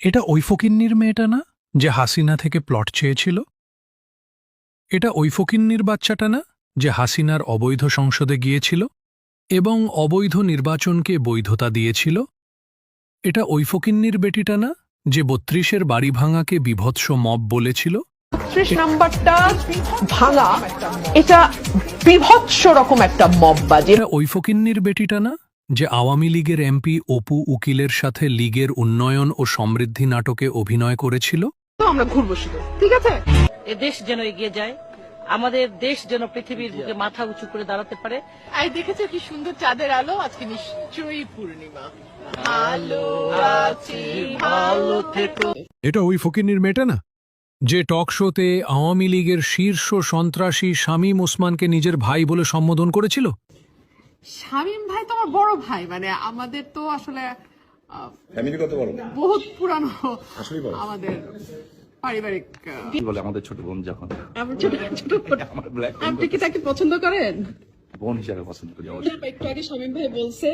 এটা ওই ফকিন্নির মেয়েটা না যে হাসিনা থেকে প্লট চেয়েছিল? এটা ওই ফকিন্নির বাচ্চাটা না যে হাসিনার অবৈধ সংসদে গিয়েছিল এবং অবৈধ নির্বাচনকে বৈধতা দিয়েছিল? এটা ওই ফকিন্নির বেটিটা না যে ৩২-এর বাড়ি ভাঙাকে বীভৎস মব বলেছিল? ৩০ নাম্বারটা ভাঙা, এটা বিভৎস রকম একটা মববাজি। এটা ওই ফকিন্নির বেটিটা না যে আওয়ামী লীগের এমপি অপু উকিলের সাথে লীগের উন্নয়ন ও সমৃদ্ধি নাটকে অভিনয় করেছিল? আমরা ঘুরবো শুধু, ঠিক আছে? এ দেশ যেন এগিয়ে যায়, আমাদের দেশ যেন পৃথিবীর বুকে মাথা উঁচু করে দাঁড়াতে পারে। আই দেখেছো কি সুন্দর চাঁদের আলো, আজকে নিশ্চয়ই পূর্ণিমা। আলো আছি ভালো থেকো। এটা ওই ফকিন্নির মেয়েটা না যে টক শোতে আওয়ামী লীগের শীর্ষ সন্ত্রাসী শামীম ওসমানকে নিজের ভাই বলে সম্বোধন করেছিল? শামীম ভাই তো আমার বড় ভাই, মানে আমাদের তো আসলে ফ্যামিলি কত বড়? বহুত পুরানো আসলেই বড়। আমাদের পারিবারিক। কি বলে আমাদের ছোট বোন যখন আমার ছোট ছোট বোন। আমার ব্ল্যাক আপনি কি তাকে পছন্দ করেন? বোন হিসাবে পছন্দ করি অবশ্যই। একটু আগে শামীম ভাই বলছে